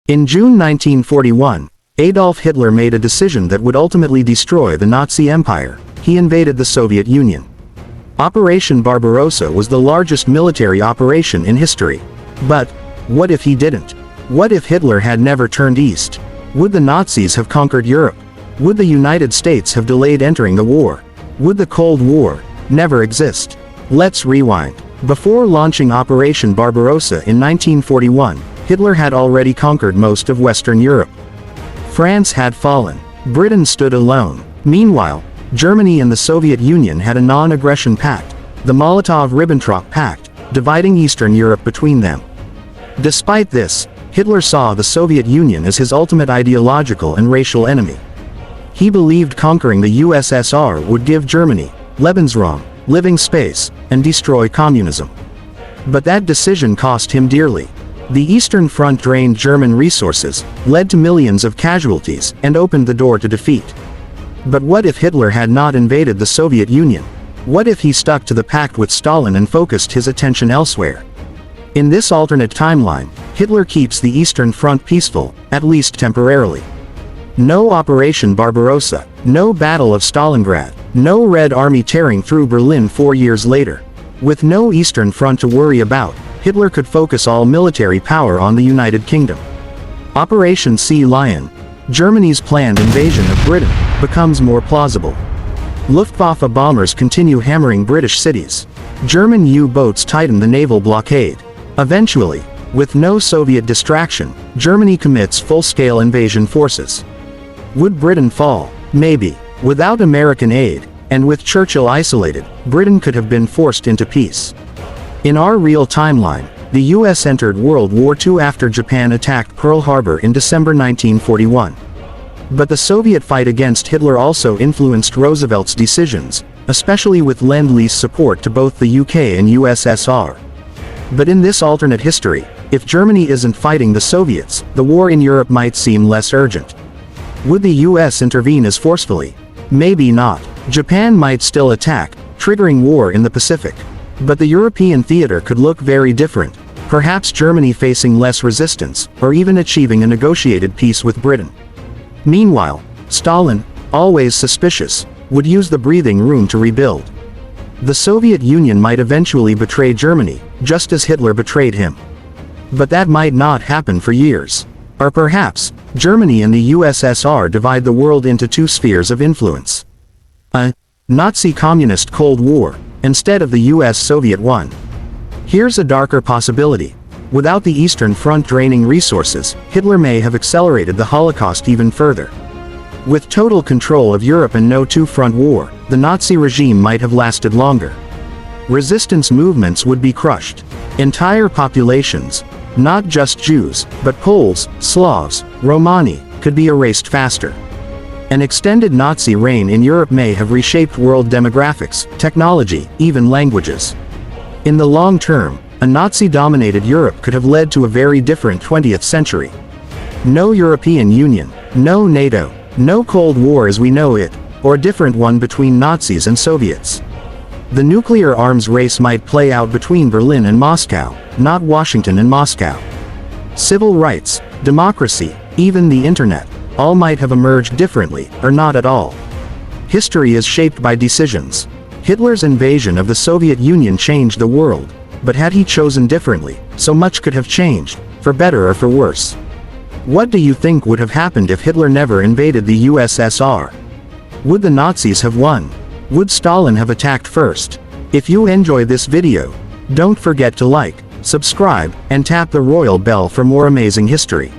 In June 1941, Adolf Hitler made a decision that would ultimately destroy the Nazi Empire. He invaded the Soviet Union. Operation Barbarossa was the largest military operation in history. But what if he didn't? What if Hitler had never turned east? Would the Nazis have conquered Europe? Would the United States have delayed entering the war? Would the Cold War never exist? Let's rewind. Before launching Operation Barbarossa in 1941, Hitler had already conquered most of Western Europe. France had fallen. Britain stood alone. Meanwhile, Germany and the Soviet Union had a non-aggression pact, the Molotov-Ribbentrop Pact, dividing Eastern Europe between them. Despite this, Hitler saw the Soviet Union as his ultimate ideological and racial enemy. He believed conquering the USSR would give Germany Lebensraum, living space, and destroy communism. But that decision cost him dearly. The Eastern Front drained German resources, led to millions of casualties, and opened the door to defeat. But what if Hitler had not invaded the Soviet Union? What if he stuck to the pact with Stalin and focused his attention elsewhere? In this alternate timeline, Hitler keeps the Eastern Front peaceful, at least temporarily. No Operation Barbarossa, no Battle of Stalingrad, no Red Army tearing through Berlin 4 years later. With no Eastern Front to worry about, Hitler could focus all military power on the United Kingdom. Operation Sea Lion, Germany's planned invasion of Britain, becomes more plausible. Luftwaffe bombers continue hammering British cities. German U-boats tighten the naval blockade. Eventually, with no Soviet distraction, Germany commits full-scale invasion forces. Would Britain fall? Maybe. Without American aid, and with Churchill isolated, Britain could have been forced into peace. In our real timeline, the US entered World War II after Japan attacked Pearl Harbor in December 1941. But the Soviet fight against Hitler also influenced Roosevelt's decisions, especially with Lend-Lease support to both the UK and USSR. But in this alternate history, if Germany isn't fighting the Soviets, the war in Europe might seem less urgent. Would the US intervene as forcefully? Maybe not. Japan might still attack, triggering war in the Pacific. But the European theater could look very different, perhaps Germany facing less resistance, or even achieving a negotiated peace with Britain. Meanwhile, Stalin, always suspicious, would use the breathing room to rebuild. The Soviet Union might eventually betray Germany, just as Hitler betrayed him. But that might not happen for years. Or perhaps, Germany and the USSR divide the world into two spheres of influence. A Nazi-Communist Cold War, instead of the US-Soviet one. Here's a darker possibility. Without the Eastern Front draining resources, Hitler may have accelerated the Holocaust even further. With total control of Europe and no two-front war, the Nazi regime might have lasted longer. Resistance movements would be crushed. Entire populations, not just Jews, but Poles, Slavs, Romani, could be erased faster. An extended Nazi reign in Europe may have reshaped world demographics, technology, even languages. In the long term, a Nazi-dominated Europe could have led to a very different 20th century. No European Union, no NATO, no Cold War as we know it, or a different one between Nazis and Soviets. The nuclear arms race might play out between Berlin and Moscow, not Washington and Moscow. Civil rights, democracy, even the internet, all might have emerged differently, or not at all. History is shaped by decisions. Hitler's invasion of the Soviet Union changed the world, but had he chosen differently, so much could have changed, for better or for worse. What do you think would have happened if Hitler never invaded the USSR? Would the Nazis have won? Would Stalin have attacked first? If you enjoy this video, don't forget to like, subscribe, and tap the royal bell for more amazing history.